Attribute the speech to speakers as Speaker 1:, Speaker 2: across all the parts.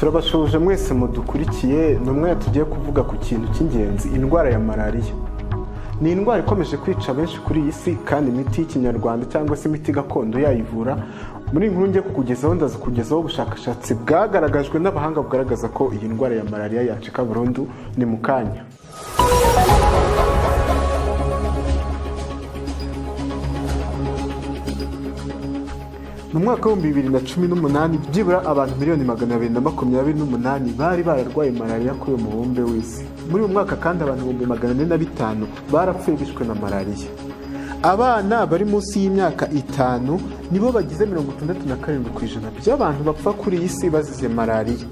Speaker 1: turabashuje mwese mudukurikiye numwe tugiye kuvuga ku kintu cy'ingenzi indwara ya malaria. Ni indwara ikomeje kwica benshi kuri iyi si kandi imiti y'ikinyarwanda cyangwa se imiti gakondo yayivura. Muri inkuru ngiye kukugezaho ndazukugezaho ubushakashatsi bwagaragajwe n'abahanga bugaragaza ko iyi ndwara ya malaria yacika burundu ni mu kanya. Mu mwaka wa 2018 byibura abantu 228,000,000 bari bararwaye malaria kuri uyu mubumbe w'isi. Muri uyu mwaka kandi abantu 405 barapfuye bishwe na malaria. Abana bari munsi y'imyaka 5 nibo bagize 67% by'abantu bapfa kuri iyi si bazize malaria.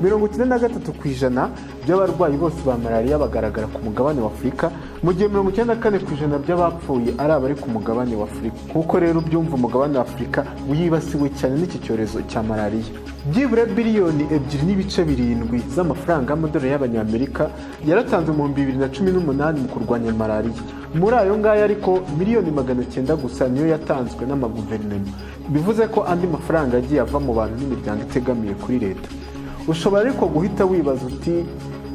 Speaker 1: 93% by'abarwayi bose ba malaria bagaragara ku mugabane wa Afurika, mu gihe 94% by'abapfuye ari abari ku mugabane wa Afurika. Kuko rero byumva umugabane wa Afurika wibasiwe cyane n'iki cyorezo cya malaria. Byibura biliyoni 2.7 z'amafaranga y'amadolari y'abanyamerika yaratanzwe mu 2018 mu kurwanya malaria. Muri ayo ngayo ariko miliyoni 900 gusa niyo yatanzwe n'amaguverinoma. Bivuze ko andi mafaranga yagiye ava mu bantu n'imiryango itegamiye kuri leta. Ushobora ariko guhita wibaza uti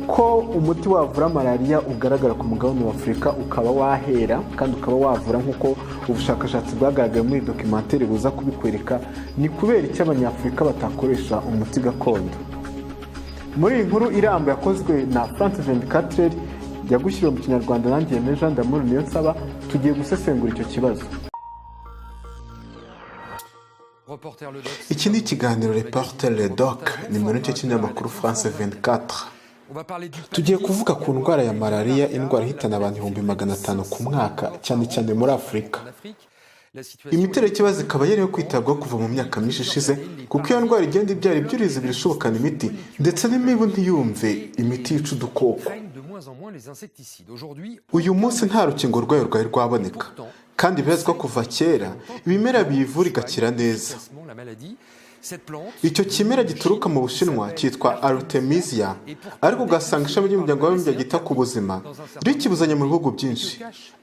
Speaker 1: ko umuti wavura malaria ugaragara ku mugabane wa Afurika ukaba wahera kandi ukaba wavura nk'uko ubushakashatsi bwagaragaye muri documentaire buza kubikwereka, ni kubera iki abanyafurika batakoresha umuti gakondo. Muri iyi nkuru irambo yakozwe na France 24 yagushyiriwe mu kinyarwanda nanjye Jean Damour niyo nsaba, tugiye gusesengura icyo kibazo. Iki ni ikiganiro Reporter Le Doc, ni muri cyo kinyamakuru France 24. Tugiye kuvuga ku ndwara ya malaria, indwara ihitana abantu 500,000 ku mwaka, cyane cyane muri Afurika. Imiterere y'ikibazo ikaba yariyo kwitabwaho kuva mu myaka myinshi ishize, kuko iyo ndwara igenda ibyara ibyurizi birashobokana imiti, ndetse n'imibu ntiyumve imiti yica udukoko. Uyu munsi nta rukingo rwayo rwari rwaboneka, kandi birazwi ko kuva kera ibimera biyivura igakira neza. Icyo kimera gituruka mu Bushinwa cyitwa Artemisia, ariko ugasanga ishami ry'umuryango w'abibumbye ryita ku buzima rikibuzanya mu bihugu byinshi.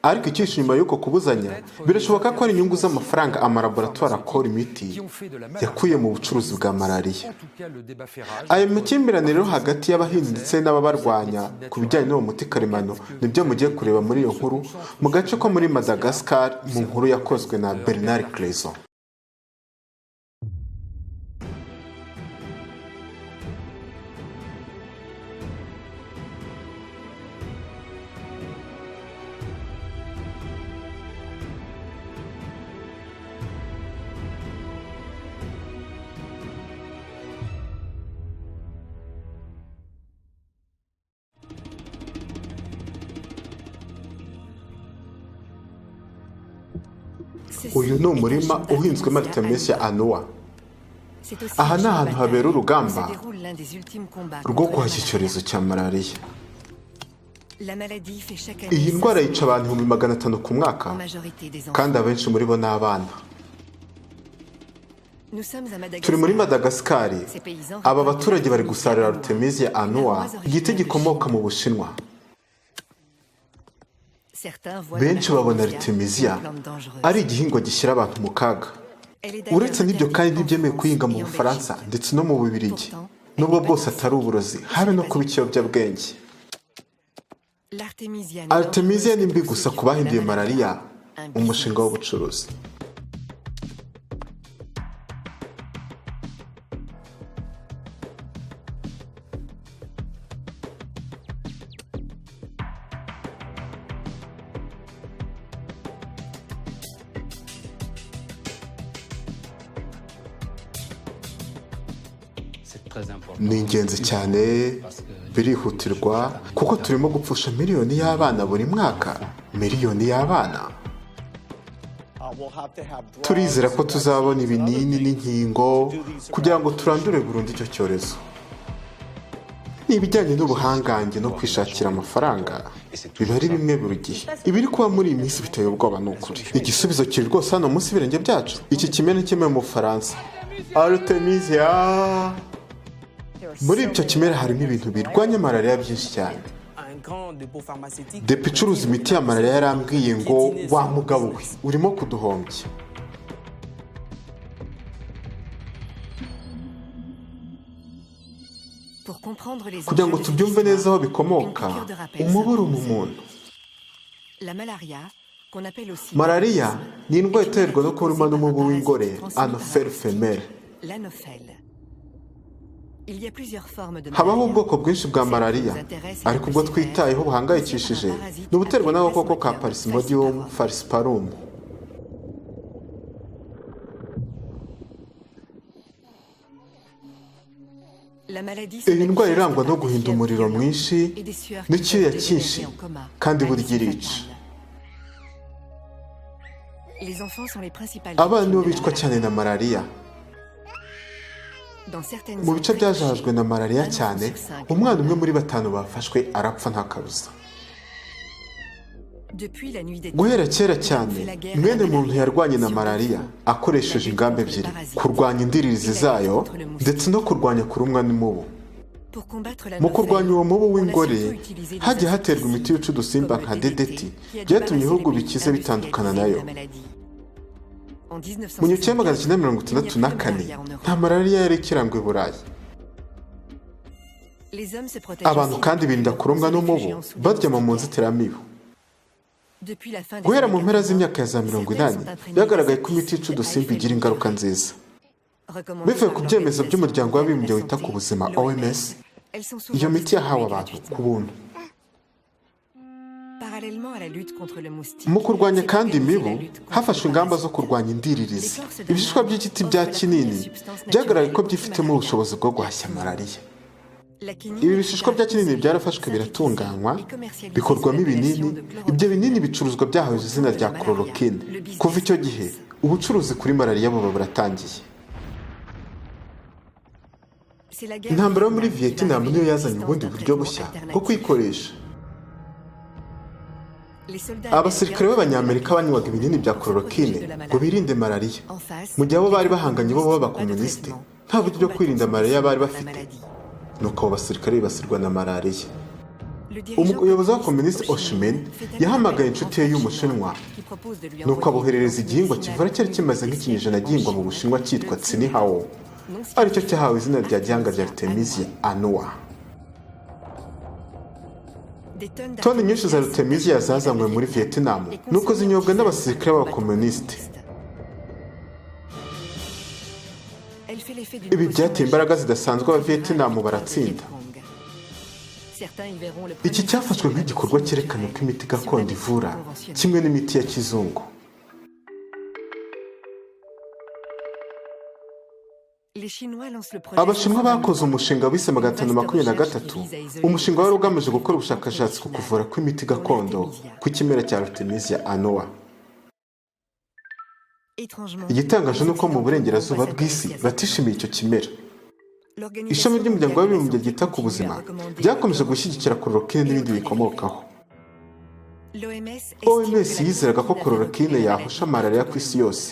Speaker 1: Ariko icyinshi nyuma y'uko kubuzanya, birashoboka ko ari inyungu z'amafaranga amalaboratoire akora imiti yakuye mu bucuruzi bwa malaria. Ayo makimbirane rero hagati y'abahinzi ndetse n'ababarwanya ku bijyanye n'uwo muti karemano nibyo mugiye kureba muri iyo nkuru mu gace ko muri Madagascar, mu nkuru yakozwe na Bernard Clayson. Uyu ni umurima uhinzwemo Artemisia annua. Aha ni ahantu habera urugamba rwo guhashya icyorezo cya malaria. Iyi ndwara yica abantu 500,000 ku mwaka, kandi abenshi muri bo ni abana. Turi muri Madagascar. Aba baturage bari gusarura Artemisia annua, igiti gikomoka mu Bushinwa. Benshi babona Artemisia ari igihingwa gishyira abantu mu kaga. Uretse n'ibyo kandi ntibyemewe kuhinga mu Bufaransa ndetse no mu Bubiligi, nubwo bwose atari uburozi, habe no kuba ikiyobyabwenge. Artemisia ni mbi gusa ku bahinduye malaria umushinga w'ubucuruzi. Ni ingenzi cyane, birihutirwa, kuko turimo gupfusha miliyoni y'abana buri mwaka. Miliyoni y'abana. Turizera ko tuzabona ibinini n'inkingo kugira ngo turandure burundu icyo cyorezo. Ni ibijyanye n'ubuhangange no kwishakira amafaranga biba ari bimwe buri gihe. Ibiri kuba muri iyi minsi biteye ubwoba n'ukuri. Igisubizo kiri rwose hano munsi y'ibirenge byacu. Iki kimera kimwe mu Bufaransa, Artemisia. Muri ibyo kimera harimo ibintu birwanya malaria byinshi cyane. Depi icuruza imiti ya malaria yarambwiye ngo wa mugabo we urimo kuduhombya. kugira ngo tubyumve neza aho bikomoka, umubu uri mu muntu. Malariya ni indwara iterwa no kuruma n'umubu w'ingore, Anopheles femelle. Habaho ubwoko bwinshi bwa malariya, ariko ubwo twitayeho buhangayikishije ni ubuterwa n'agakoko ka Plasmodium falciparum. Iyi ndwara irangwa no guhinda umuriro mwinshi n'icyuya cyinshi kandi burya irica. Abana nibo bicwa cyane na malariya. Mu bice byajahajwe na malariya cyane, umwana umwe muri 5 bafashwe arapfa nta kabuza. Guhera kera cyane, mwene muntu yarwanye na malariya akoresheje ingamba ebyiri: kurwanya indiririzi zayo ndetse no kurwanya kurumwa n'umubu. Mu kurwanya uwo mubu w'ingore, hagiye haterwa imiti yica udusimba nka DDT, byatumye ibihugu bikize bitandukana nayo. Mu 1964 nta malariya yari ikirangwa i Burayi. Abantu kandi birinda kurumwa n'umubu baryama mu nzitiramibu. Guhera mu mpera z'imyaka ya za 80 byagaragaye ko imiti yica udusimba igira ingaruka nziza. Bivuye ku byemezo by'umuryango w'abibumbye wita ku buzima OMS, iyo miti yahawe abantu ku buntu. Mu kurwanya kandi imibu, hafashwe ingamba zo kurwanya indiririzi. Ibishishwa by'igiti bya kinini byagaragaye ko byifitemo ubushobozi bwo guhashya malariya. Ibi bishishwa bya kinini byarafashwe biratunganywa, bikorwamo ibinini. Ibyo binini bicuruzwa byahawe izina rya chloroquine. Kuva icyo gihe, ubucuruzi kuri malariya buba buratangiye. Intambara yo muri Vietnam niyo yazanye ubundi buryo bushya bwo kwikoresha. Abasirikare b'Abanyamerika banywaga ibinini bya chloroquine ngo birinde malariya, mu gihe abo bari bahanganye bo b'abakomunisite nta buryo bwo kwirinda malariya bari bafite. Nuko abo basirikare bibasirwa na malariya. Umuyobozi w'abakomunisite Ho Chi Minh yahamagaye inshuti ye y'Umushinwa, nuko aboherereza igihingwa kivura cyari kimaze nk'ikinyejana gihingwa mu Bushinwa cyitwa Tsinihao, aricyo cyahawe izina rya gihanga rya Artemisia annua. Toni nyinshi za Artemisia zazanywe muri Vietnam, nuko zinyobwa n'abasirikare b'abakomunisite. Ibi byateye imbaraga zidasanzwe aba Vietnam baratsinda. Iki cyafashwe nk'igikorwa cyerekana ko imiti gakondo ivura kimwe n'imiti ya kizungu. Abashinwa bakoze umushinga wise 523. Umushinga wari ugamije gukora ubushakashatsi ku kuvura kw'imiti gakondo ku kimera cya Artemisia annua. Igitangaje nuko mu burengerazuba bw'isi batishimiye icyo kimera. Ishami ry'umuryango w'abibumbye ryita ku buzima ryakomeje gushyigikira chloroquine n'ibindi bikomokaho. OMS yizeraga ko chloroquine yahosha malariya ku isi yose,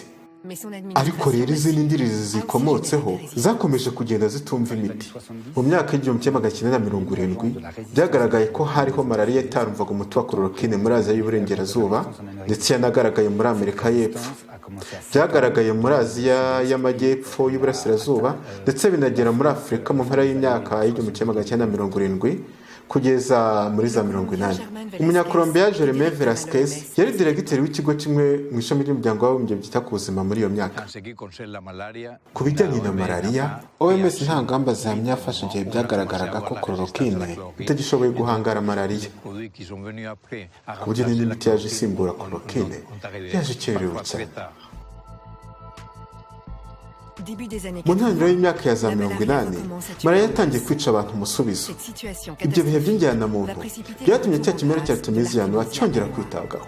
Speaker 1: ariko rero izindi ndiririzi zikomotseho zakomeje kugenda zitumva imiti. Mu myaka y'1970 byagaragaye ko hariho malariya itarumvaga umuti wa chloroquine muri Aziya y'Uburengerazuba, ndetse yanagaragaye muri Amerika y'Epfo. Byagaragaye muri Aziya y'Amajyepfo y'Uburasirazuba, ndetse binagera muri Afurika mu mpera y'imyaka y'1970 kugeza muri za 80. Umunyakolombiya Jeremy Velasquez yari diregiteri w'ikigo kimwe mu ishami ry'umuryango w'abibumbye byita ku buzima muri iyo myaka. Ku bijyanye na malariya, OMS nta ngamba zihamye yafashe igihe byagaragaraga ko chloroquine itagishoboye guhangara malariya, ku buryo n'indi miti yaje isimbura chloroquine yaje ikerewe cyane. Mu ntangiriro y'imyaka ya za 80, malariya yatangiye kwica abantu umusubizo. Ibyo bihe by'injyanamuntu byatumye cya kimera cya Artemisia annua cyongera kwitabwaho.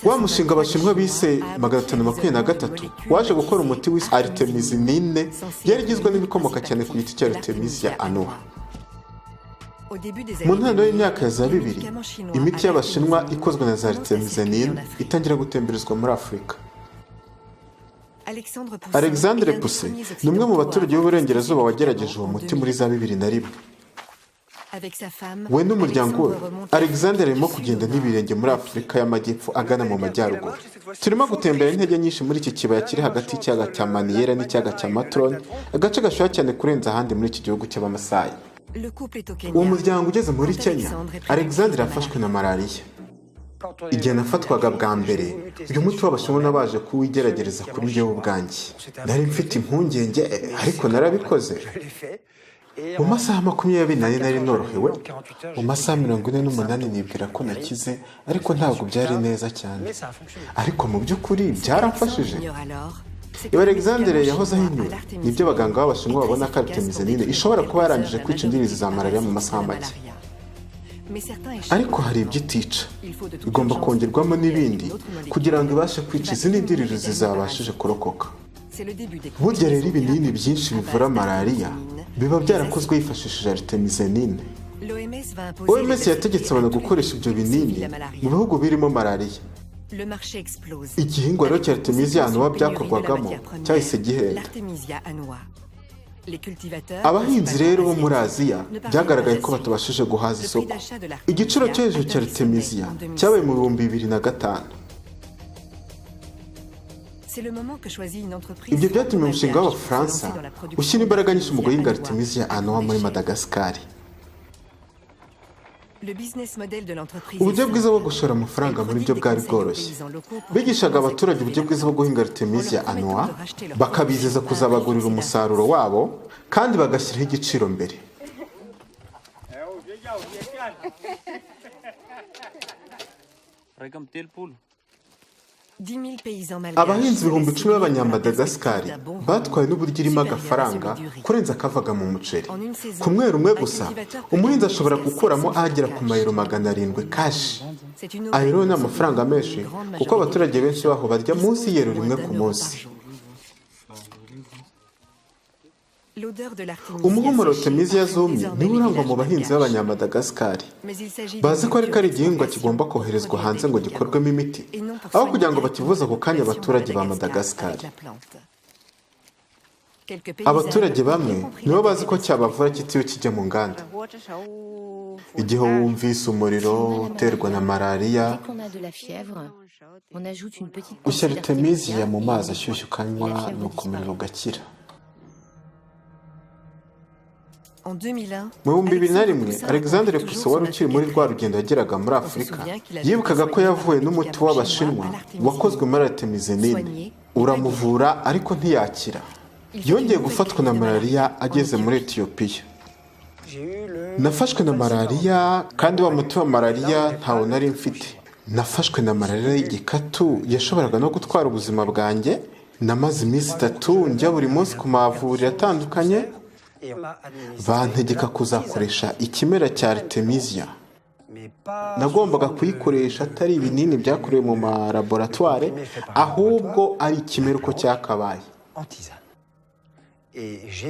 Speaker 1: Wa mushinga abashinwa bise 523 waje gukora umuti wise artemisinin, yari igizwe n'ibikomoka cyane ku giti cya Artemisia annua. Mu ntangiriro y'imyaka ya za 2000, imiti y'abashinwa ikozwe na za artemisinin itangira gutemberezwa muri Afurika. Alexandre Pousse ni umwe mu baturage b'Uburengerazuba wagerageje uwo muti muri za 2001. we n'umuryango we Alexander arimo kugenda n'ibirenge muri Afurika y'Amajyepfo agana mu majyaruguru. Turimo gutembera intege nyinshi muri iki kibaya kiri hagati y'ikiyaga cya Maniera n'ikiyaga cya Matron, agace gashyuha cyane kurenza ahandi muri iki gihugu cy'Abamasayi. Uwo muryango ugeze muri Kenya, Alexander yafashwe na malariya. Igihe nafatwaga bwa mbere, uyu muti w'abashinwa nabaje kuwigeragereza kuri njyewe ubwanjye. Nari mfite impungenge ariko narabikoze. Mu masaha 24 nari norohewe, mu masaha 48 nibwira ko nakize, ariko ntabwo byari neza cyane. Ariko mu by'ukuri byaramfashije. Iba Alexander yahoze ahinyura, nibyo abaganga b'abashinwa babona ko artemisinin ishobora kuba yarangije kwica indirizi za malariya mu masaha make. Ariko hari ibyo itica, igomba kongerwamo n'ibindi kugira ngo ibashe kwica izindi ndirizi zabashije kurokoka. Burya rero ibinini byinshi bivura malariya biba byarakozwe hifashishije artemisinin. OMS yategetse abantu gukoresha ibyo binini mu bihugu birimo malariya. Igihingwa rero cya Artemisia annua byakorwagamo cyahise gihenda. Abahinzi rero bo muri Aziya byagaragaye ko batabashije guhaza isoko. Igiciro cyo hejuru cya Artemisia cyabaye mu 2005. Ibyo byatumye umushinga w'Abafaransa ushyira imbaraga nyinshi mu guhinga Artemisia annua muri Madagascar. Uburyo bwiza bwo gushora amafaranga muri byo bwari bworoshye. Bigishaga abaturage uburyo bwiza bwo guhinga Artemisia annua, bakabizeza kuzabagurira umusaruro wabo kandi bagashyiraho igiciro mbere. Abahinzi 10,000 b'Abanyamadagascar batwaye n'uburyo irimo agafaranga kurenza akavaga mu muceri. Ku mwero umwe gusa, umuhinzi ashobora gukuramo agera ku mayero 700 kashi. Ayo ni amafaranga menshi kuko abaturage benshi baho barya munsi y'ero rimwe ku munsi. Umuhumuro Artemisia zumye niwo urangwa mu bahinzi b'Abanyamadagascar. Bazi ko ari igihingwa kigomba koherezwa hanze ngo gikorwemo imiti, aho kugira ngo bakivuze ako kanya abaturage ba Madagascar. Abaturage bamwe nibo bazi ko cyabavura kitiyo kijya mu nganda. Igihe wumvise umuriro uterwa na malariya, ushyira Artemisia mu mazi ashyushye ukanywa nuko umuriro ugakira. Mu 2001, Alexander Puso wari ukiri muri rwa rugendo yageraga muri Afurika, yibukaga ko yavuye n'umuti w'abashinwa wakozwe muri artemisinin. Uramuvura ariko ntiyakira. Yongeye gufatwa na malariya ageze muri Ethiopia. Nafashwe na malariya kandi wa muti wa malariya ntawo nari mfite. Nafashwe na malariya y'igikatu yashoboraga no gutwara ubuzima bwanjye. Namaze iminsi 3 njya buri munsi ku mavuriro atandukanye. Bantegeka kuzakoresha ikimera cya Artemisia. Nagombaga kuyikoresha atari ibinini byakorewe mu laboratoire, ahubwo ari ikimera uko cyakabaye.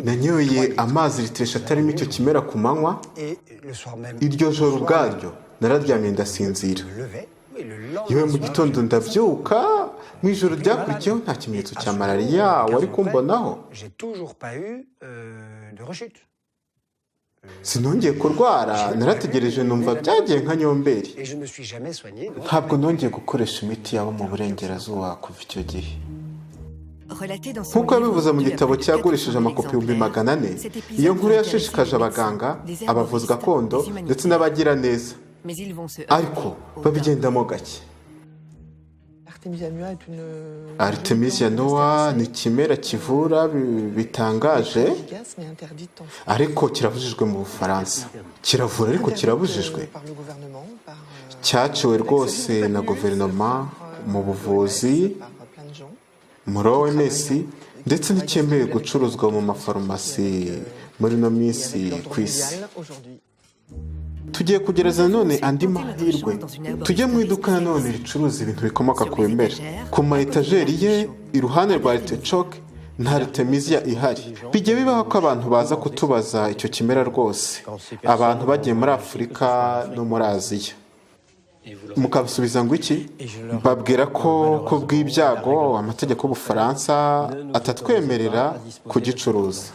Speaker 1: Nanyoye amazi litiro atarimo icyo kimera ku manywa. Iryo joro ubwaryo nararyamye ndasinzira. Yewe mu gitondo ndabyuka, mu ijoro ryakurikiyeho nta kimenyetso cya malariya wari kumbonaho. Sinongeye kurwara, narategereje numva byagiye nka nyomberi. Ntabwo nongeye gukoresha imiti yabo mu burengerazuba kuva icyo gihe. Nk'uko yabivuze mu gitabo cyagurishije amakopi 400, iyo nkuru yashishikaje abaganga, abavuzi gakondo ndetse n'abagira neza. Ariko babigendamo gake. Artemisia annua ni ikimera kivura bitangaje, ariko kirabujijwe mu Bufaransa. Kiravura ariko kirabujijwe. Cyaciwe rwose na guverinoma mu buvuzi, muri OMS, ndetse n'icyemewe gucuruzwa mu mafarumasi muri no minsi ku isi. Tugiye kugereza none andi mahirwe. Tujye mu iduka nanone ricuruza ibintu bikomoka ku bimera. Ku ma etajeri ye iruhande rwa artichoke nta Artemisia ihari. Bijye bibaho ko abantu baza kutubaza icyo kimera rwose, abantu bagiye muri Afurika no muri Aziya. Mukabisubiza ngo iki? Babwira ko kubw'ibyago amategeko y'Ubufaransa atatwemerera kugicuruza.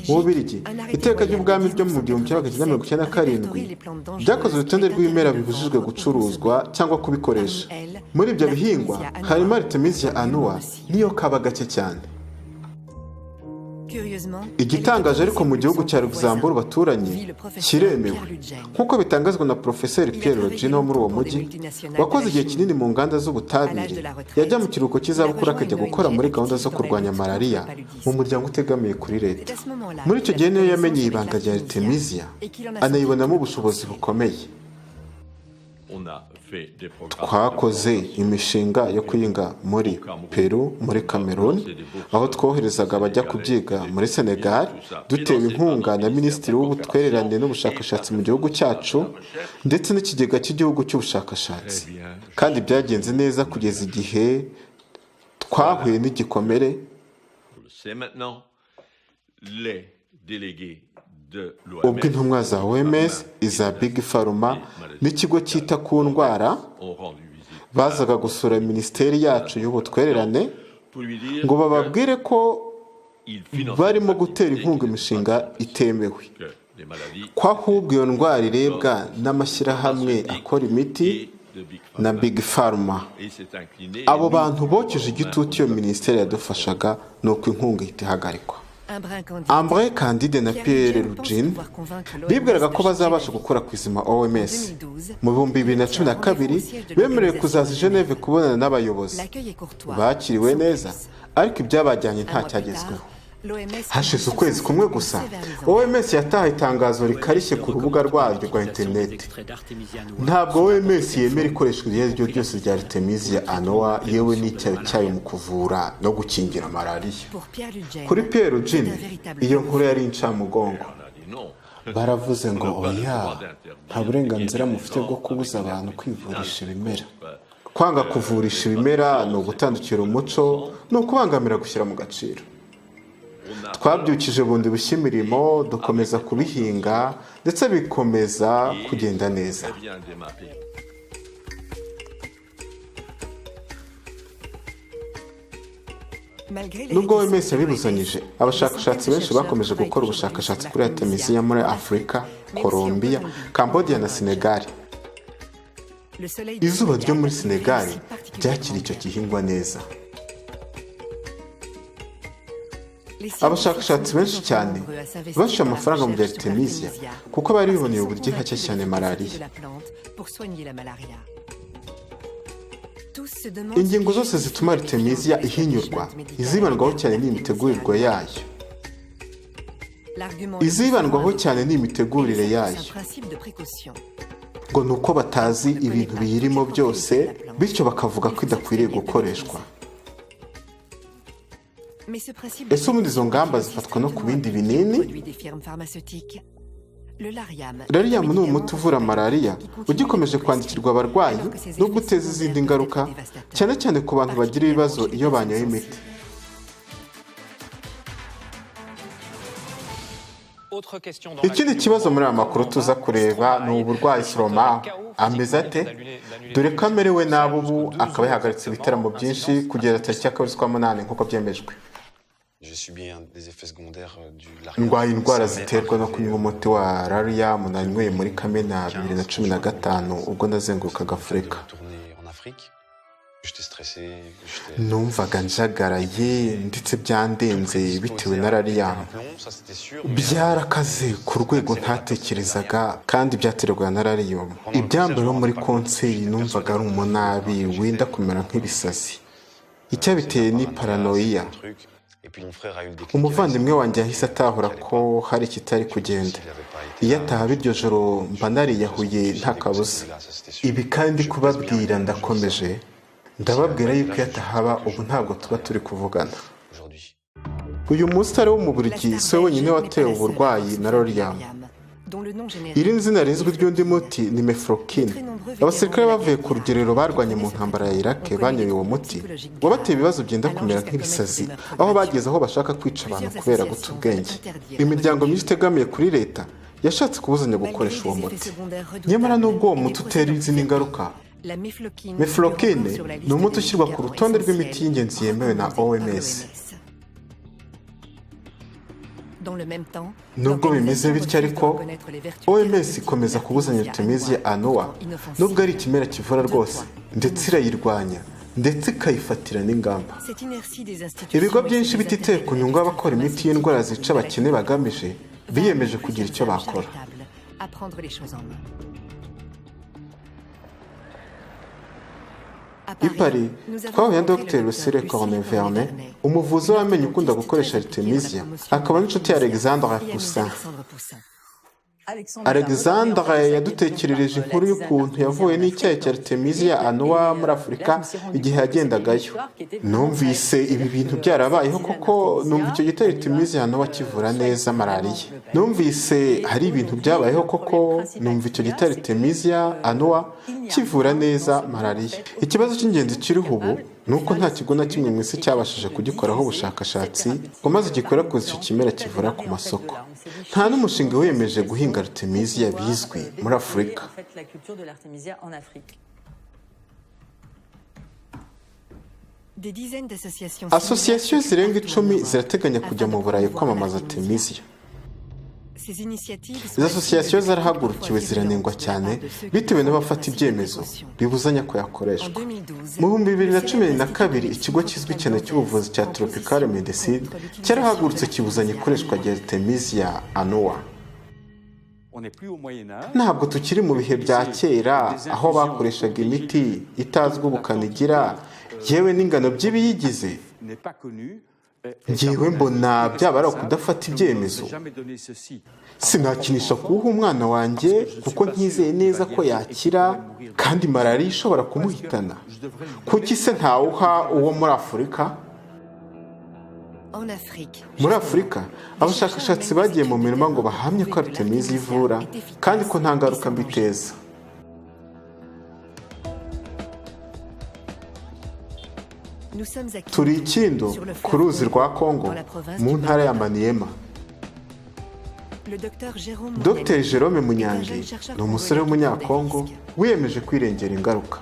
Speaker 1: mu Bubiligi iteka ry'ubwami ryo mu 1997 ryakoze urutonde rw'ibimera bibujijwe gucuruzwa cyangwa kubikoresha. Muri ibyo bihingwa harimo Artemisia annua niyo kaba gake cyane. Igitangaje ariko mu gihugu cya Luxembourg baturanye kiremewe nk'uko bitangazwa na Profeseri Pierre Login wo muri uwo mujyi wakoze igihe kinini mu nganda z'ubutabire. Yajya mu kiruhuko cy'izabukuru akajya gukora muri gahunda zo kurwanya malariya mu muryango utegamiye kuri leta. Muri icyo gihe niyo yamenye ibanga rya Artemisia anayibonamo ubushobozi bukomeye. Twakoze imishinga yo kuyinga muri Peru, muri Cameroon, aho twoherezaga abajya kubyiga muri Senegal, dutewe inkunga na Minisitiri w'Ubutwererane n'Ubushakashatsi mu gihugu cyacu ndetse n'ikigega cy'igihugu cy'ubushakashatsi. Kandi byagenze neza kugeza igihe twahuye n'igikomere. Ubwo intumwa za OMS, iza Big Pharma n'ikigo cyita ku ndwara bazaga gusura minisiteri yacu y'ubutwererane ngo bababwire ko barimo gutera inkunga imishinga itemewe, ko ahubwo iyo ndwara irebwa n'amashyirahamwe akora imiti na Big Pharma. Abo bantu bokeje igitutu iyo minisiteri yadufashaga nuko inkunga ihita ihagarikwa. Ambray Candide na Pierre Login bibwiraga ko bazabasha gukora ku izima OMS. Mu 2012 bemerewe kuzaza Geneve kubonana n'abayobozi. Bakiriwe neza ariko ibyabajyanye nta cyagezweho. Hashize ukwezi kumwe gusa OMS yatahaye itangazo rikarishye ku rubuga rwaryo rwa interineti. Ntabwo OMS yemera ikoreshwa iryo ari ryo ryose rya Artemisia annua yewe n'icyayo cyayo mu kuvura no gukingira malariya. Kuri Pierre Login iyo nkuru yari incamugongo. Baravuze ngo oya, nta burenganzira mufite bwo kubuza abantu kwivurisha ibimera. Kwanga kuvurisha ibimera ni ugutandukira umuco, ni ukubangamira gushyira mu gaciro. Twabyukije bundi bushya imirimo, dukomeza kubihinga ndetse bikomeza kugenda neza. Nubwo OMS yabibuzanyije, abashakashatsi benshi bakomeje gukora ubushakashatsi kuri Artemisia muri Afurika, Colombia, Cambodia na Senegal. Izuba ryo muri Senegal ryakiriye icyo gihingwa neza. Abashakashatsi benshi cyane bashyira amafaranga mu bya Artemisia kuko bari biboneye uburyo ihashya cyane malariya. Ingingo zose zituma Artemisia ihinyurwa izibandwaho cyane n'imitegurirwe yayo. Izibandwaho cyane n'imitegurire yayo. Ngo nuko batazi ibintu biyirimo byose bityo bakavuga ko idakwiriye gukoreshwa. Ese ubundi izo ngamba zifatwa no ku bindi binini? Lariam ni umuti uvura malariya ugikomeje kwandikirwa abarwayi no guteza izindi ngaruka cyane cyane ku bantu bagira ibibazo iyo banyoye imiti. Ikindi kibazo muri aya makuru tuza kureba ni uburwayi Stromae ameze ate? Dore ko amerewe nabi ubu akaba yahagaritse ibitaramo byinshi kugera tariki ya 8 nk'uko byemejwe. Ndwaye indwara ziterwa no kunywa umuti wa Lariam nanyweye muri Kamena 2015 ubwo nazengurukaga Afurika. Numvaga njagaraye ndetse byandenze bitewe na Lariam. Byarakaze ku rwego ntatekerezaga kandi byaterwaga na Lariam. Ibyambaro muri konseri numvaga ari umunabi wenda kumera nk'ibisazi. Icyabiteye ni paranoia. Umuvandimwe wanjye yahise atahura ko hari kitari kugenda. Iyo atahaba iryo joro mba nariyahuye nta kabuza. Ibi kandi kubabwira ndakomeje. Ndababwira yuko iyo atahaba ubu ntabwo tuba turi kuvugana. Uyu musitari wo mu Bubiligi si we wenyine watewe uburwayi na Lariam. Iri zina rizwi ry'undi muti ni Mefloquine. Abasirikare bavuye ku rugerero barwanye mu ntambara ya Iraq banyoye uwo muti wabateye ibibazo byenda kumera nk'ibisazi aho bageze aho bashaka kwica abantu kubera guta ubwenge. Imiryango myinshi itegamiye kuri leta yashatse kubuzanya gukoresha uwo muti. Nyamara nubwo uwo muti utera izindi ngaruka, Mefloquine ni umuti ushyirwa ku rutonde rw'imiti y'ingenzi yemewe na OMS. nubwo bimeze bityo ariko OMS ikomeza kubuzanya Artemisia annua nubwo ari ikimera kivura rwose ndetse irayirwanya ndetse ikayifatira n'ingamba. Ibigo byinshi bititeye ku nyungu abakora imiti y'indwara zica abakene bagamije biyemeje kugira icyo bakora. I Paris twahuye na Dr Lucille Cornet-Vernet, umuvuzi w'amenyo ukunda gukoresha Artemisia akaba n'inshuti ya Alexandre Poussin. Alexandre yadutekerereje inkuru y'ukuntu yavuye n'icyayi cya Artemisia annua muri Afurika igihe yagendagayo. Numvise ibi bintu byarabayeho koko, numva icyo giti Artemisia annua kivura neza malariya. Numvise hari ibintu byabayeho koko, numva icyo giti Artemisia annua kivura neza malariya. Ikibazo cy'ingenzi kiriho ubu nuko nta kigo na kimwe mu isi cyabashije kugikoraho ubushakashatsi ngo maze gikwirakwize icyo kimera kivura ku masoko. Nta n'umushinga wiyemeje guhinga Artemisia bizwi muri Afurika. Asosiyasiyo zirenga 10 zirateganya kujya mu Burayi kwamamaza Artemisia. Izi asosiyasiyo zarahagurukiwe ziranengwa cyane bitewe n'abafata ibyemezo bibuzanya ko yakoreshwa. Mu 2012 ikigo kizwi cyane cy'ubuvuzi cya Tropical Medicine cyarahagurutse kibuzanya ikoreshwa rya Artemisia annua. Ntabwo tukiri mu bihe bya kera aho bakoreshaga imiti itazwi ubukanigira yewe n'ingano by'ibiyigize. Ngewe mbona byaba ari ukudafata ibyemezo. Sinakinisha kuwuha umwana wanjye kuko nkizeye neza ko yakira kandi malariya ishobora kumuhitana. Kuki se ntawuha uwo muri Afurika? Muri Afurika abashakashatsi bagiye mu mirima ngo bahamye ko Artemisia ivura kandi ko nta ngaruka mbi iteza. Turi Ikindo ku ruzi rwa Kongo mu ntara ya Maniema. Dr Jérôme Munyangi ni umusore w'umunyakongo wiyemeje kwirengera ingaruka.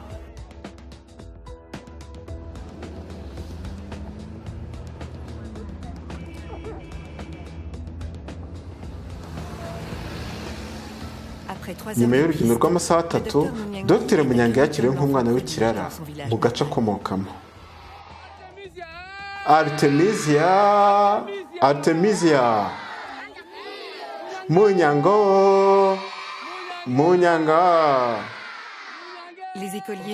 Speaker 1: Nyuma y'urugendo rw'amasaha 3, Dr Munyangi yakiriwe nk'umwana w'ikirara mu gace akomokamo. Artemisia, Artemisia, Munyango, Munyanga.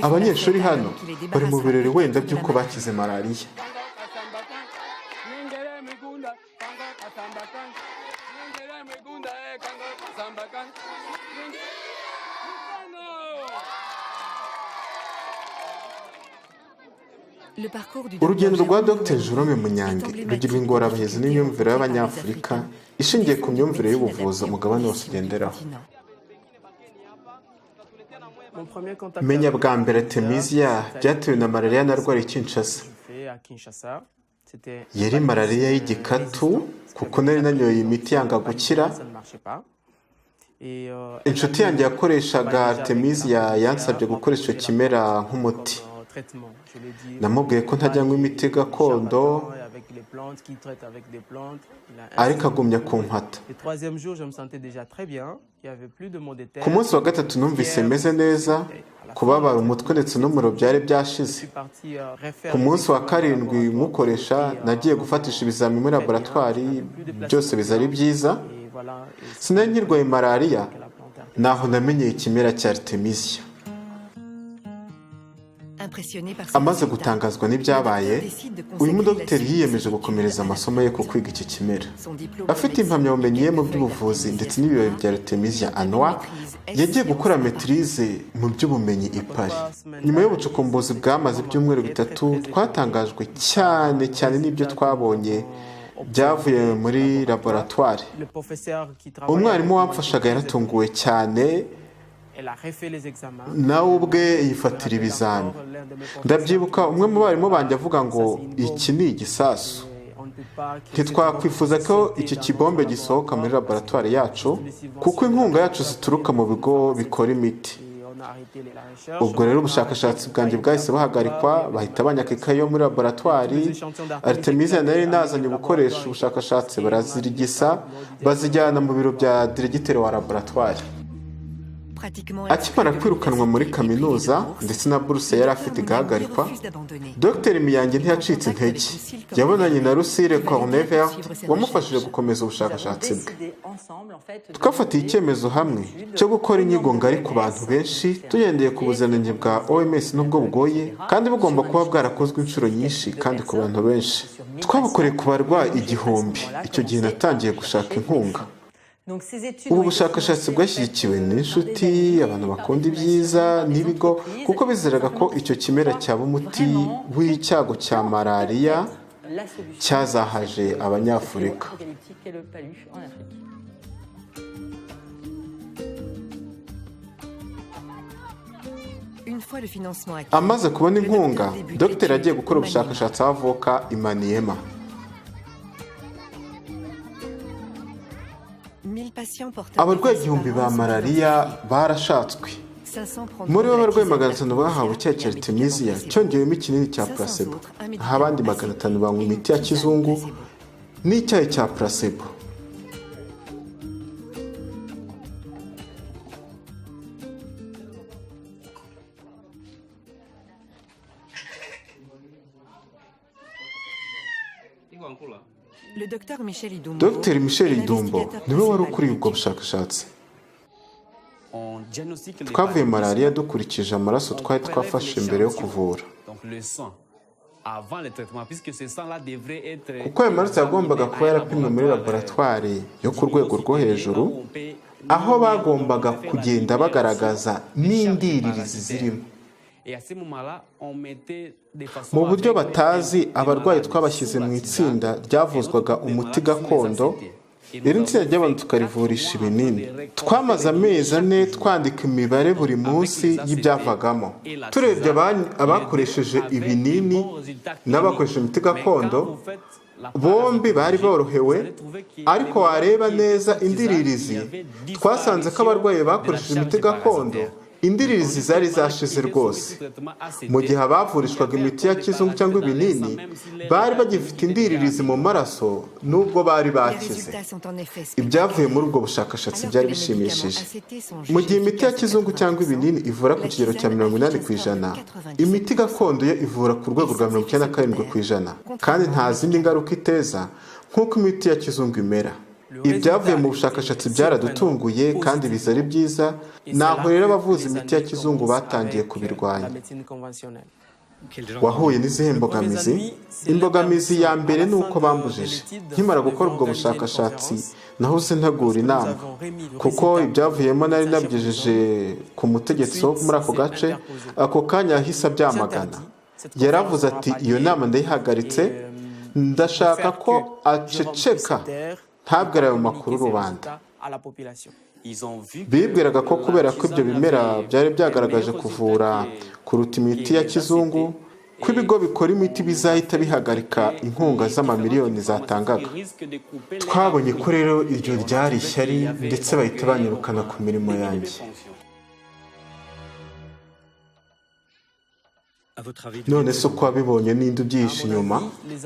Speaker 1: Abanyeshuri hano bari mu birori wenda by'uko bakize malariya. Urugendo rwa Dr Jérôme Munyangi rugirwa ingorabahizi n'imyumvire y'Abanyafurika ishingiye ku myumvire y'ubuvuzi umugabane wose ugenderaho. Menya bwa mbere Artemisia byatewe na malariya narwariye Kinshasa. Yari malariya y'igikatu kuko nari nanyoye imiti yanga gukira. Inshuti yanjye yakoreshaga Artemisia yansabye gukoresha icyo kimera nk'umuti. Namubwiye ko ntajyanywa imiti gakondo ariko agumya kumpata. Ku munsi wa gatatu numvise meze neza, kubabara umutwe ndetse n'umuro byari byashize. Ku munsi wa 7 mukoresha nagiye gufatisha ibizami muri laboratwari byose bizari byiza. Sinari nkirwaye malariya naho namenyeye ikimera cya Artemisia. Amaze gutangazwa n'ibyabaye, uyu mudokiteri yiyemeje gukomereza amasomo ye ku kwiga iki kimera. Afite impamyabumenyi ye mu by'ubuvuzi ndetse n'ibibabi bya Artemisia annua, yagiye gukora maîtrise mu by'ubumenyi i Paris. Nyuma y'ubucukumbuzi bwamaze ibyumweru 3, twatangajwe cyane n'ibyo twabonye byavuye muri laboratwari. Umwarimu wamfashaga yaratunguwe cyane, nawe ubwe yifatira ibizami. Ndabyibuka umwe mu barimu banjye avuga ngo iki ni igisasu. Ntitwakwifuza ko iki kibombe gisohoka muri laboratwari yacu kuko inkunga yacu zituruka mu bigo bikora imiti. ubwo rero ubushakashatsi bwanjye bwahise buhagarikwa, bahita banyaka ikayi yo muri laboratwari. Artemisia nari nazanye gukoresha ubushakashatsi barazirigisa bazijyana mu biro bya diregiteri wa laboratwari. Akimara kwirukanwa muri kaminuza ndetse na buruse yari afite igahagarikwa, Dr Miyange ntiyacitse intege. Yabonanye na Lucille Cornevert wamufashije gukomeza ubushakashatsi bwe. Twafatiye icyemezo hamwe cyo gukora inyigo ngari ku bantu benshi tugendeye ku buziranenge bwa OMS n'ubwo bugoye kandi bugomba kuba bwarakozwe inshuro nyinshi kandi ku bantu benshi. Twabukoreye ku barwayi 1000. Icyo gihe natangiye gushaka inkunga. Ubu bushakashatsi bwashyigikiwe n'inshuti, abantu bakunda ibyiza n'ibigo, kuko bizeraga ko icyo kimera cyaba umuti w'icyago cya malariya cyazahaje Abanyafurika. Amaze kubona inkunga, Dr agiye gukora ubushakashatsi aho avuka i Maniema. Abarwayi 1000 ba malariya barashatswe. Muri bo abarwayi 500 bahawe icyayi cya Artemisia cyongewemo ikinini cya placebo. Aho abandi 500 banywa imiti ya kizungu n'icyayi cya placebo. Dr Michel Idumbo niwe wari ukuriye ubwo bushakashatsi. Twavuye malariya dukurikije amaraso twari twafashe mbere yo kuvura, kuko ayo maraso yagombaga kuba yarapimwe muri laboratwari yo ku rwego rwo hejuru, aho bagombaga kugenda bagaragaza n'indiririzi zirimo. Mu buryo batazi, abarwayi twabashyize mu itsinda ryavuzwaga umuti gakondo. Iri tsinda ry'abantu tukarivurisha ibinini. Twamaze amezi 4 twandika imibare buri munsi y'ibyavagamo. Turebye abakoresheje ibinini n'abakoresheje imiti gakondo, bombi bari borohewe, ariko wareba neza indiririzi, twasanze ko abarwayi bakoresheje imiti gakondo indiririzi zari zashize rwose, mu gihe abavurishwaga imiti ya kizungu cyangwa ibinini bari bagifite indiririzi mu maraso nubwo bari bakize. Ibyavuye muri ubwo bushakashatsi byari bishimishije. Mu gihe imiti ya kizungu cyangwa ibinini ivura ku kigero cya 80%, imiti gakondo yo ivura ku rwego rwa 97%, kandi nta zindi ngaruka iteza nk'uko imiti ya kizungu imera. Ibyavuye mu bushakashatsi byaradutunguye kandi biza ari byiza. Naho rero abavuza imiti ya kizungu batangiye kubirwanya. Wahuye n'izihe mbogamizi? Imbogamizi ya mbere ni uko bambujije. Nkimara gukora ubwo bushakashatsi nahoze ntagura inama, kuko ibyavuyemo nari nabyejeje ku mutegetsi wo muri ako gace. Ako kanya yahise abyamagana. Yaravuze ati iyo nama ndayihagaritse, ndashaka ko aceceka ntabwira ayo makuru rubanda. Bibwiraga ko kubera ko ibyo bimera byari byagaragaje kuvura kuruta imiti ya kizungu, ko ibigo bikora imiti bizahita bihagarika inkunga z'amamiliyoni zatangaga. Twabonye ko rero iryo ryari ishyari, ndetse bahita banyirukana ku mirimo yanjye. None se uko wabibonye n'indi ubyihishe inyuma?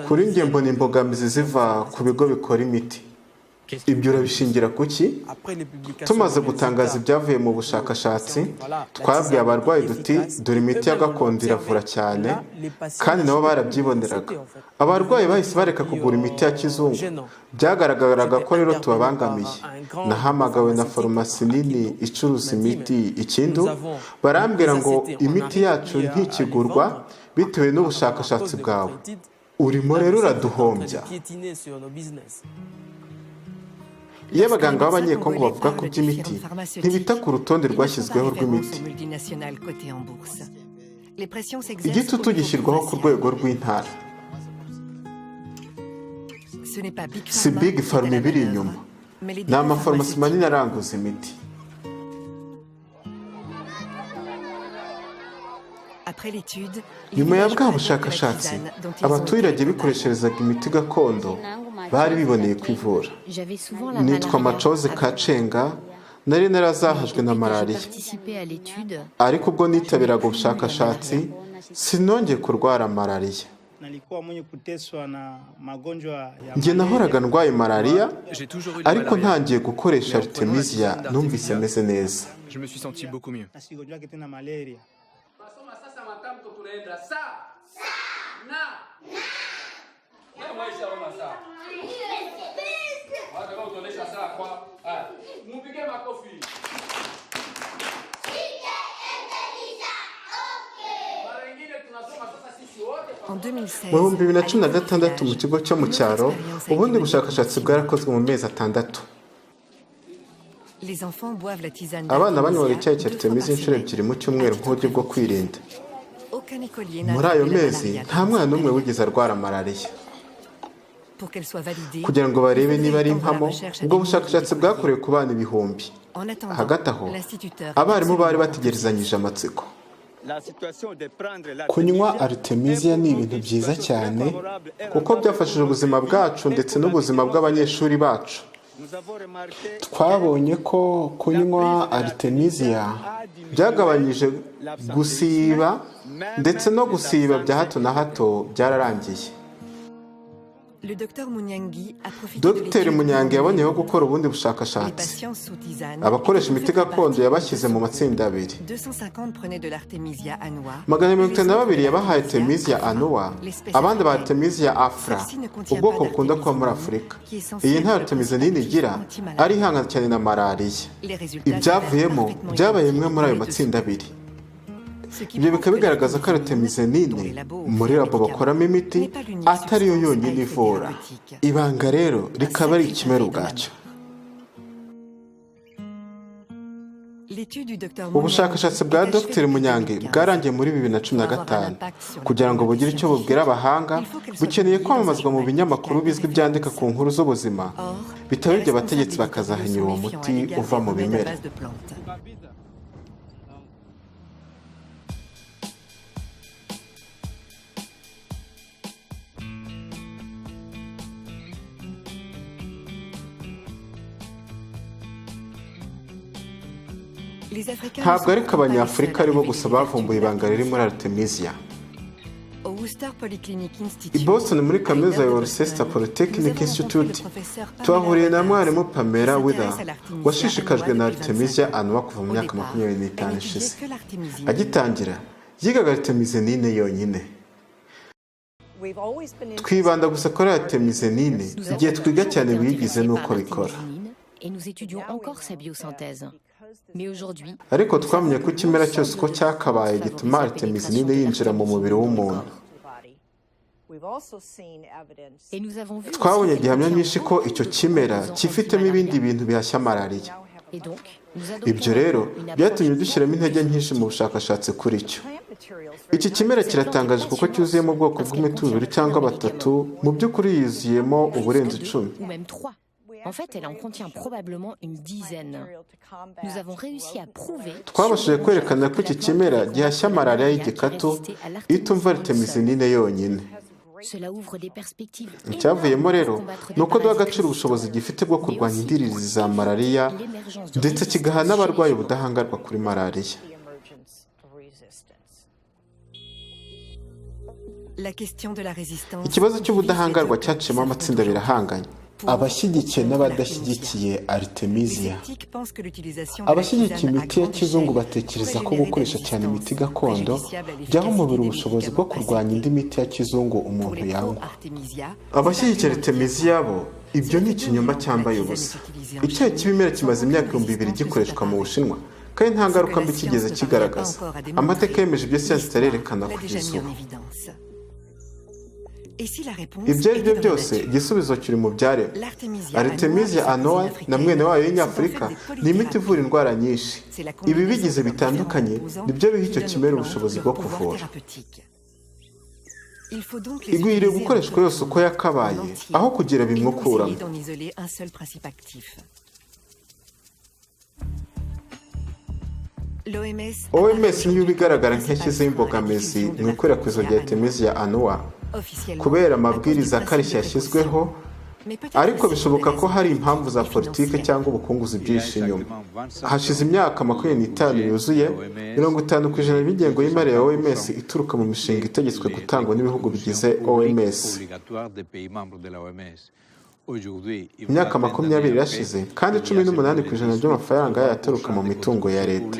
Speaker 1: Kuri njye mbona imbogamizi ziva ku bigo bikora imiti. Ibyo urabishingira kuki? Tumaze gutangaza ibyavuye mu bushakashatsi, twabwiye abarwayi duti dore imiti ya gakondo iravura cyane, kandi nabo barabyiboneraga. Abarwayi bahise bareka kugura imiti ya kizungu. Byagaragaraga ko rero tubabangamiye. Nahamagawe na farumasi nini icuruza imiti Ikindu, barambwira ngo imiti yacu ntikigurwa bitewe n'ubushakashatsi bwawe. Urimo rero uraduhombya. Iyo abaganga b'abanyekongo bavuga ku by'imiti, ntibita ku rutonde rwashyizweho rw'imiti. Igitutu gishyirwaho ku rwego rw'intara. Si Big Pharma ibiri inyuma, ni amafarumasi manini aranguza imiti. Nyuma ya bwa bushakashatsi, abaturage bikoresherezaga imiti gakondo bari biboneye kwivura. Nitwa Macoze Kacenga, nari narazahajwe na
Speaker 2: Depuis que j'ai
Speaker 1: malariya
Speaker 2: participé à l'étude,
Speaker 1: ariko ubwo nitabiraga ubushakashatsi sinongeye kurwara malariya
Speaker 3: nalikuwa mwenye kuteswa na magonjwa ya
Speaker 1: njye nahoraga ndwaye malariya
Speaker 4: J'ai toujours eu la
Speaker 1: ariko
Speaker 4: malaria.
Speaker 1: ntangiye gukoresha
Speaker 4: Mais en prenant la
Speaker 1: artemisia
Speaker 4: tisane
Speaker 1: numvise
Speaker 4: d'Artemisia,
Speaker 1: meze neza
Speaker 4: Je me suis senti beaucoup mieux.
Speaker 3: na sigonjwake tena malaria.
Speaker 5: Tunasoma sasa matamko tunaenda sa na wewe mwaisha ona sa hata kama utaonesha saa kwa mpige makofi. Mara nyingine tunasoma sasa sisi wote
Speaker 2: en 2016,
Speaker 1: mu 2016 mu
Speaker 2: à
Speaker 1: kigo cyo mu cyaro
Speaker 2: Notre
Speaker 1: ubundi
Speaker 2: expérience
Speaker 1: bushakashatsi
Speaker 2: a été
Speaker 1: bwarakozwe mu mezi atandatu
Speaker 2: Les enfants boivent la tisane
Speaker 1: abana banywa
Speaker 2: d'Artemisia
Speaker 1: icyayi cya
Speaker 2: 2 fois
Speaker 1: artemisia
Speaker 2: par
Speaker 1: inshuro
Speaker 2: semaine,
Speaker 1: ebyiri mu
Speaker 2: à
Speaker 1: cyumweru
Speaker 2: titre
Speaker 1: nk'uburyo bwo
Speaker 2: préventif.
Speaker 1: kwirinda
Speaker 2: Aucun écolier n'a
Speaker 1: muri ayo
Speaker 2: attrapé la
Speaker 1: mezi
Speaker 2: malaria
Speaker 1: nta mwana
Speaker 2: durant
Speaker 1: n'umwe
Speaker 2: cette
Speaker 1: wigeze arwara malariya
Speaker 2: Pour qu'elle soit validée,
Speaker 1: kugira ngo barebe
Speaker 2: il faut
Speaker 1: niba ari
Speaker 2: étendre la
Speaker 1: impamo
Speaker 2: recherche à
Speaker 1: ubwo
Speaker 2: des
Speaker 1: bushakashatsi
Speaker 2: milliers d'écoliers.
Speaker 1: bwakorewe ku bana ibihumbi
Speaker 2: En attendant,
Speaker 1: hagati aho
Speaker 2: l'instituteur
Speaker 1: abarimu bari
Speaker 2: absolument
Speaker 1: bategerezanyije amatsiko
Speaker 6: La situation de prendre la
Speaker 1: kunywa artemisia ni ibintu byiza cyane kuko byafashije ubuzima bwacu ndetse n'ubuzima bw'abanyeshuri bacu
Speaker 6: Nous avons remarqué
Speaker 1: twabonye ko kunywa artemisia byagabanyije gusiba ndetse no gusiba bya hato na hato byararangiye
Speaker 2: Le docteur Munyangi a profité de
Speaker 1: dogiteri
Speaker 2: l'étude
Speaker 1: munyange yaboneyeho
Speaker 2: pour
Speaker 1: gukora ubundi
Speaker 2: les
Speaker 1: bushakashatsi
Speaker 2: patients sous tisane.
Speaker 1: abakoresha imiti
Speaker 2: étaient fait
Speaker 1: gakondo
Speaker 2: partie
Speaker 1: yabashyize mu
Speaker 2: de
Speaker 1: matsinda abiri
Speaker 2: 250 prenaient de l'artémisia annua.
Speaker 1: 122 yabahaye artemisia annua abandi ba artemisia afra ubwoko bukunda kuba muri afurika iyi nta artemisia nini igira ari ihangana cyane na malariya ibyavuyemo byabaye bimwe muri ayo matsinda abiri ibyo bikaba bigaragaza ko artemisia nini muri labo bakoramo imiti atari yo yonyine ivura ibanga rero rikaba ari ikimera ubwacyo ubushakashatsi bwa dr munyange bwarangiye muri 2015 kugira ngo bugire icyo bubwira abahanga bukeneye kwamamazwa mu binyamakuru bizwi byandika ku nkuru z'ubuzima bitaba ibyo abategetsi bakazahinyura uwo muti uva mu bimera ntabwo ariko abanyafurika aribo gusa bavumbuye ibanga riri muri artemisia i Boston muri kaminuza ya Worcester Polytechnic Institute twahuriye na mwarimu Pamela Wither washishikajwe na artemisia annua kuva mu myaka 25 ishize agitangira yigaga artemisia nini yonyine twibanda gusa kuri artemisia nini igihe twiga cyane bigize n'uko bikora
Speaker 2: Et nous étudions encore sa biosynthèse. Mais aujourd'hui,
Speaker 1: ariko twamenye ko ikimera cyose uko cyakabaye gituma artemisia nini yinjira mu mubiri w'umuntu
Speaker 2: et nous avons vu
Speaker 1: twabonye
Speaker 2: aussi
Speaker 1: gihamya
Speaker 2: que
Speaker 1: nyinshi ko icyo kimera cyifitemo ibindi bintu bihashya malariya
Speaker 2: Et donc, nous
Speaker 1: ibyo
Speaker 2: adoptons
Speaker 1: rero
Speaker 2: une
Speaker 1: byatumye
Speaker 2: approche
Speaker 1: dushyiramo intege nyinshi mu bushakashatsi kuri cyo iki kimera kiratangaje kuko cyuzuyemo ubwoko bw'imiti bubiri cyangwa batatu mu by'ukuri yuzuyemo uburenze 10
Speaker 2: ou même 3. En fait, elle en contient probablement une dizaine. Nous avons réussi à prouver
Speaker 1: twabashije kwerekana ko iki kimera gihashya malariya y'igikatu itumva artemisia nini yonyine
Speaker 2: Cela ouvre des perspectives
Speaker 1: icyavuyemo rero
Speaker 2: pour combattre
Speaker 1: ni uko
Speaker 2: des
Speaker 1: duha
Speaker 2: parasites
Speaker 1: agaciro ubushobozi gifite bwo
Speaker 2: mais
Speaker 1: kurwanya
Speaker 2: aussi
Speaker 1: indiririzi za malariya
Speaker 2: l'émergence de
Speaker 1: ndetse kigaha
Speaker 2: résistance
Speaker 1: n'abarwayi
Speaker 2: chez les
Speaker 1: ubudahangarwa kuri malariya
Speaker 2: La question de la résistance.
Speaker 1: ikibazo cy'ubudahangarwa cyaciyemo amatsinda birahanganye abashyigikiye n'abadashyigikiye artemisia abashyigikiye imiti ya kizungu batekereza ko gukoresha cyane imiti gakondo byaha umubiri ubushobozi bwo kurwanya indi miti ya kizungu umuntu yanywa abashyigikiye artemisia bo ibyo ni ikinyoma cyambaye ubusa icyayi cy'ibimera kimaze imyaka 2000 gikoreshwa mu Bushinwa kandi nta ngaruka mbi kigeze kigaragaza amateka yemeje ibyo siyansi itarerekana kugeza ubu ibyo ari byo byose igisubizo kiri mu byaremwe artemisia annua na mwene wayo w'inyafurika ni imiti ivura indwara nyinshi ibi bigize bitandukanye nibyo biha icyo kimera ubushobozi bwo kuvura igwiriye gukoreshwa yose uko yakabaye aho kugira bimwukuramo OMS niyo bigaragara nk'yashyizeho imbogamizi mu ikwirakwizwa rya artemisia annua kubera amabwiriza akarishye yashyizweho ariko bishoboka ko hari impamvu za politike cyangwa ubukungu zibyihishe inyuma. Hashize imyaka 25 yuzuye 50% by'ingengo y'imari ya OMS ituruka mu mishinga itegetswe gutangwa n'ibihugu bigize OMS. Imyaka 20 irashize kandi 18% by'amafaranga yaturuka mu mitungo ya leta.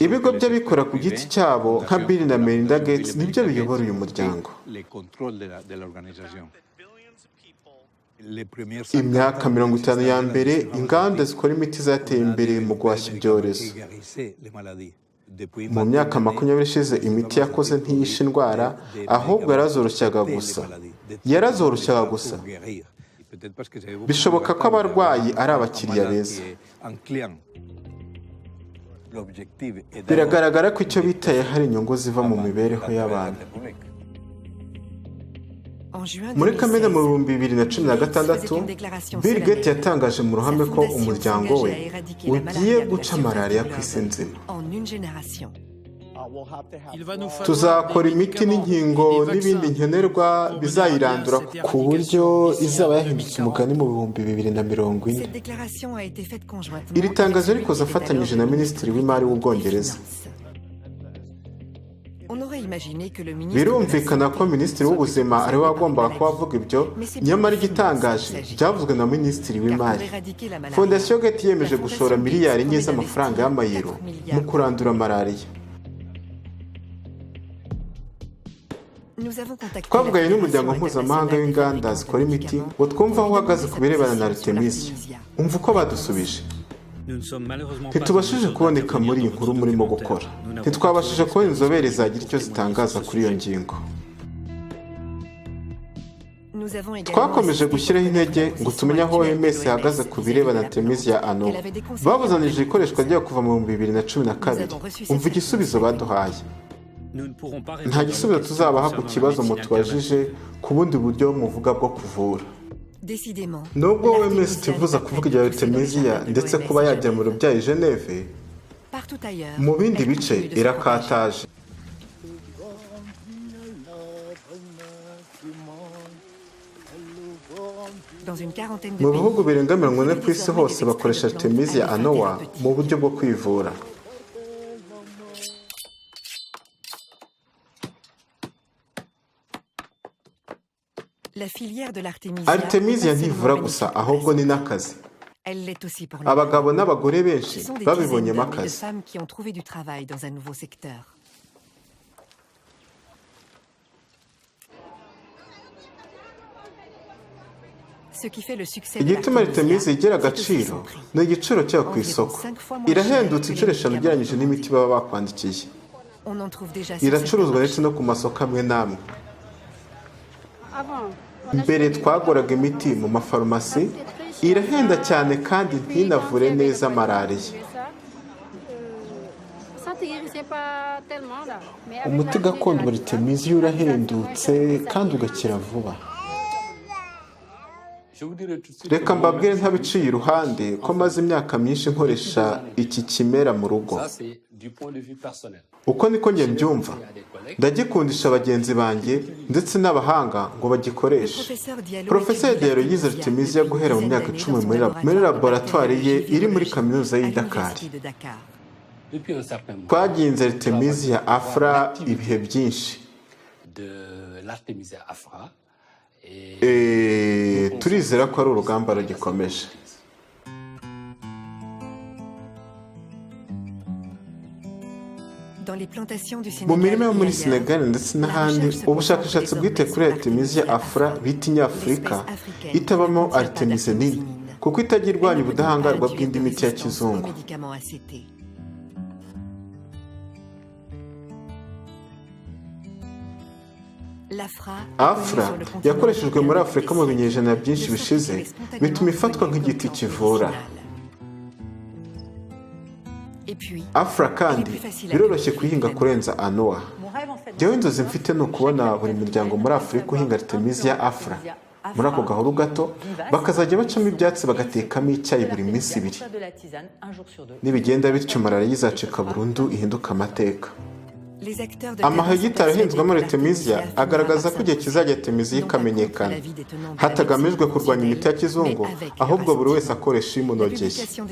Speaker 1: Ibigo by'abikora ku giti cyabo nka Bill na Melinda Gates nibyo biyobora uyu muryango. Imyaka 50 ya mbere inganda zikora imiti zateye imbere mu guhashya ibyorezo. Mu myaka 20 ishize imiti yakoze ntiyishe indwara, ahubwo yarazoroshyaga gusa. Bishoboka ko abarwayi ari abakiriya beza. Biragaragara ko icyo bitaye hari inyungu ziva mu mibereho y'abantu. Muri Kamena mu 2016, Bill Gates yatangaje mu ruhame ko umuryango we ugiye guca malaria ku isi nzima. Tuzakora imiti n'inkingo n'ibindi nkenerwa bizayirandura ku buryo izaba yahindutse umugani mu 2040. Iri tangazo rikoze afatanyije na Minisitiri w'Imari w'Ubwongereza. Birumvikana ko Minisitiri w'Ubuzima ari we wagombaga kuba avuga ibyo, nyamara igitangaje byavuzwe na Minisitiri w'Imari. Fondasiyo Gates yemeje gushora miliyari enye z'amafaranga y'amayero mu kurandura malaria. Twavuganye n'umuryango mpuzamahanga w'inganda zikora imiti ngo twumve aho uhagaze ku birebana na Artemisia. Umva uko badusubije. Ntitubashije kuboneka muri iyi nkuru murimo gukora. Ntitwabashije kubona inzobere zagira icyo zitangaza kuri iyo ngingo. Twakomeje gushyiraho intege ngo tumenye aho OMS ihagaze ku birebana na Artemisia annua. Babuzanije ikoreshwa ryayo kuva mu 2012. Umva igisubizo baduhaye. Nta gisubizo tuzabaha ku kibazo mutubajije ku bundi buryo muvuga bwo kuvura. Nubwo OMS tivuza kuvuga ibya Artemisia ndetse kuba yajya mu rubyayi i Geneve, mu bindi bice irakataje. Mu bihugu birenga 40 ku isi hose bakoresha Artemisia annua mu buryo bwo kwivura. Artemisia ntivura gusa ahubwo ni n'akazi. Abagabo n'abagore benshi babibonyemo akazi. Igituma Artemisia igira agaciro ni igiciro cyayo ku isoko. Irahendutse inshuro 5 ugereranyije n'imiti baba bakwandikiye. Iracuruzwa ndetse no ku masoko amwe n'amwe. Mbere twagoraga imiti mu mafarumasi, irahenda cyane kandi ntinavure neza malaria. Umuti gakondo wa Artemisia urahendutse kandi ugakira vuba. Reka mbabwire ntabiciye iruhande ko maze imyaka myinshi nkoresha iki kimera mu rugo. Uko niko njye mbyumva. Ndagikundisha abagenzi banjye ndetse n'abahanga ngo bagikoreshe. Professor Diallo yize Artemisia guhera mu myaka 10 muri laboratoire ye iri muri kaminuza y'i Dakar. Twaginze Artemisia afra ibihe byinshi. Turizera ko ari urugamba rugikomeje. Mu mirima yo muri Senegal ndetse n'ahandi, ubushakashatsi bwite kuri Artemisia afra bita inyafurika itabamo Artemisia nini kuko itagira irwanya ubudahangarwa bw'indi miti ya kizungu. Afra yakoreshejwe muri Afurika mu binyejana byinshi bishize, bituma ifatwa nk'igiti kivura. Afra kandi biroroshye kuyihinga kurenza annua. Jyewe inzozi mfite ni ukubona buri muryango muri Afurika uhinga Artemisia afra muri ako gahuru gato, bakazajya bacamo ibyatsi bagatekamo icyayi buri minsi 2. Nibigenda bityo malaria izacika burundu ihinduka amateka. amahegitari ahinzwe muri Artemisia agaragaza ko igihe kizajya Artemisia ikamenyekana hatagamijwe kurwanya imiti ya kizungu, ahubwo buri wese akoresha imunogeye.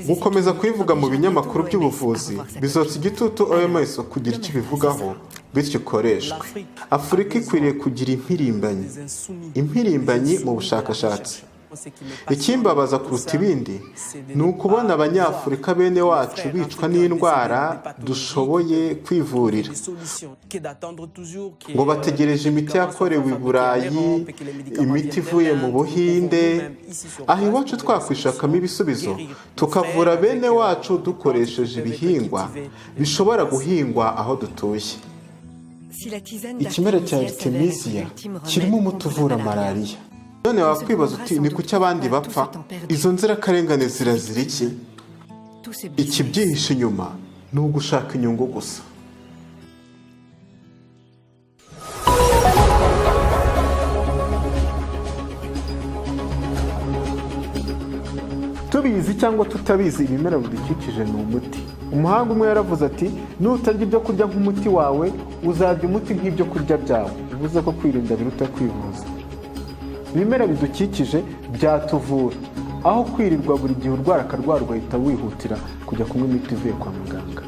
Speaker 1: Gukomeza kuyivuga mu binyamakuru by'ubuvuzi bizotsa igitutu OMS kugira icyo ibivugaho bityo ikoreshwe. Afurika ikwiriye kugira impirimbanyi mu bushakashatsi. Ikimbabaza kuruta ibindi ni ukubona abanyafurika bene wacu bicwa n'indwara dushoboye kwivurira, ngo bategereje imiti yakorewe i Burayi, imiti ivuye mu Buhinde. Aho iwacu twakwishakamo ibisubizo tukavura bene wacu dukoresheje ibihingwa bishobora guhingwa aho dutuye. Ikimera cya Artemisia kirimo umuti uvura malariya. None wakwibaza uti ni kuki abandi bapfa? Izo nzirakarengane zirazira iki? Ikibyihishe inyuma ni ugushaka inyungu gusa. Tubizi cyangwa tutabizi, ibimera bidukikije ni umuti. Umuhanga umwe yaravuze ati nutarya ibyo kurya nk'umuti wawe uzarya umuti nk'ibyo kurya byawe. Bivuze ko kwirinda biruta kwivuza. Ibimera bidukikije byatuvura, aho kwirirwa buri gihe urwara akarwara ugahita wihutira kujya kunywa imiti ivuye kwa muganga.